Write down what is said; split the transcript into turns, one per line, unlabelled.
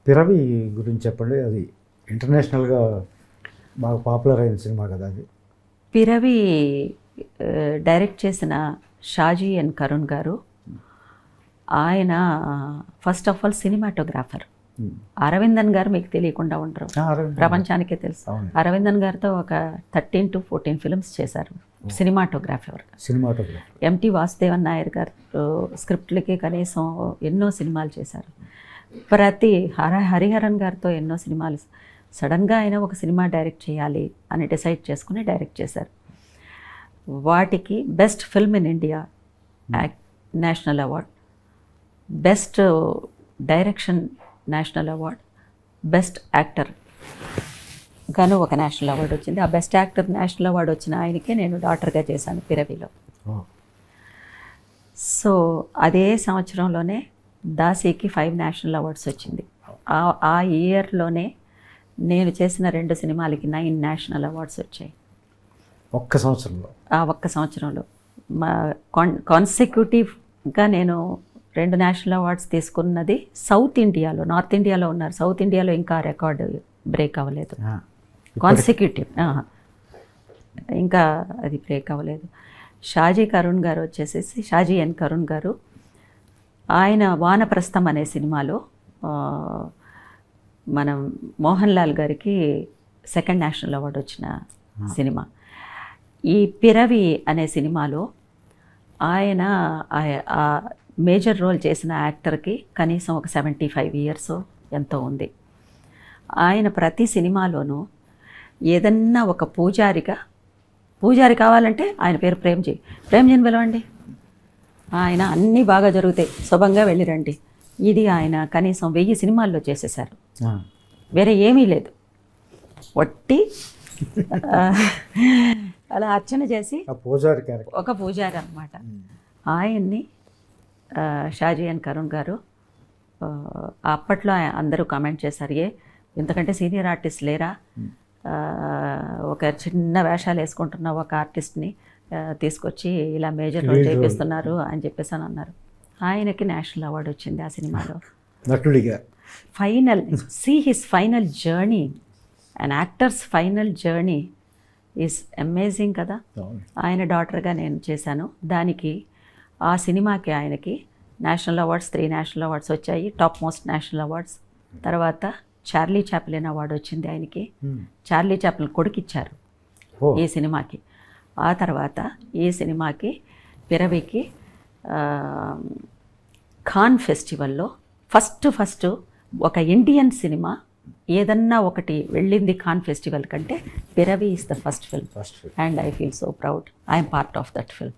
పిరవి గురించి చెప్పండి. అది ఇంటర్నేషనల్గా బాగా పాపులర్ అయిన సినిమా కదా అది.
పిరవి డైరెక్ట్ చేసిన షాజీ ఎన్ కరుణ్ గారు. ఆయన first of all cinematographer. Aravindan గారు మీకు తెలియకుండా ఉండరు, ప్రపంచానికే తెలుసు. అరవిందన్ గారితో ఒక 13 to 14 ఫిల్మ్స్ చేశారు సినిమాటోగ్రాఫర్. ఎంటి వాసుదేవన్ నాయర్ గారు స్క్రిప్ట్లకి కనీసం ఎన్నో సినిమాలు చేశారు. హరిహరన్ గారితో ఎన్నో సినిమాలు. సడన్గా ఆయన ఒక సినిమా డైరెక్ట్ చేయాలి అని డిసైడ్ చేసుకుని డైరెక్ట్ చేశారు. వాటికి best film in India national award, best direction national award, best actor గాను ఒక నేషనల్ అవార్డు వచ్చింది. ఆ బెస్ట్ యాక్టర్ నేషనల్ అవార్డు వచ్చిన ఆయనకే నేను డాటర్గా చేశాను పిరవిలో. సో అదే సంవత్సరంలోనే దాసీకి 5 నేషనల్ అవార్డ్స్ వచ్చింది. ఆ ఇయర్లోనే నేను చేసిన 2 సినిమాలకి 9 నేషనల్ అవార్డ్స్ వచ్చాయి
ఒక్క సంవత్సరంలో.
ఒక్క సంవత్సరంలో కాన్సిక్యూటివ్గా నేను 2 నేషనల్ అవార్డ్స్ తీసుకున్నది సౌత్ ఇండియాలో. నార్త్ ఇండియాలో ఉన్నారు, సౌత్ ఇండియాలో ఇంకా రికార్డు బ్రేక్ అవ్వలేదు. కాన్సిక్యూటివ్ ఇంకా అది బ్రేక్ అవ్వలేదు. షాజీ కరుణ్ గారు వచ్చేసేసి షాజీ ఎన్ కరుణ్ గారు, ఆయన వానప్రస్థం అనే సినిమాలో మనం మోహన్ లాల్ గారికి 2nd నేషనల్ అవార్డు వచ్చిన సినిమా. ఈ పిరవి అనే సినిమాలో ఆయన మేజర్ రోల్ చేసిన యాక్టర్కి కనీసం ఒక 75 years ఎంతో ఉంది. ఆయన ప్రతి సినిమాలోనూ ఏదన్నా ఒక పూజారి కావాలంటే ఆయన పేరు ప్రేమ్జీని పిలవండి, ఆయన అన్నీ బాగా జరుగుతాయి, శుభంగా వెళ్ళిరండి. ఇది ఆయన కనీసం 1000 సినిమాల్లో చేసేసారు. వేరే ఏమీ లేదు, వట్టి అలా అర్చన చేసి ఒక పూజారి అన్నమాట. ఆయన్ని షాజీ ఎన్ కరుణ్ గారు అప్పట్లో అందరూ కామెంట్ చేశారు, ఇంతకంటే సీనియర్ ఆర్టిస్ట్ లేరా, ఒక చిన్న వేషాలు వేసుకుంటున్న ఒక ఆర్టిస్ట్ని తీసుకొచ్చి ఇలా మేజర్ రోల్ చేపిస్తున్నారు అని చెప్పేసి అని అన్నారు. ఆయనకి నేషనల్ అవార్డు వచ్చింది ఆ సినిమాలో. His final journey, and actors final journey is amazing కదా. ఆయన డాటర్గా నేను చేశాను. దానికి ఆ సినిమాకి ఆయనకి నేషనల్ అవార్డ్స్ 3 నేషనల్ అవార్డ్స్ వచ్చాయి, టాప్ మోస్ట్ నేషనల్ అవార్డ్స్. తర్వాత చార్లీ చాప్లిన్ అవార్డు వచ్చింది ఆయనకి. చార్లీ చాప్లిన్ కొడుకిచ్చారు ఈ సినిమాకి. ఆ తర్వాత ఈ సినిమాకి పిరవికి ఖాన్ ఫెస్టివల్లో ఫస్ట్ ఒక ఇండియన్ సినిమా ఏదన్నా ఒకటి వెళ్ళింది ఖాన్ ఫెస్టివల్ కంటే Piravi is the first film, and I feel so proud I'm part of that film.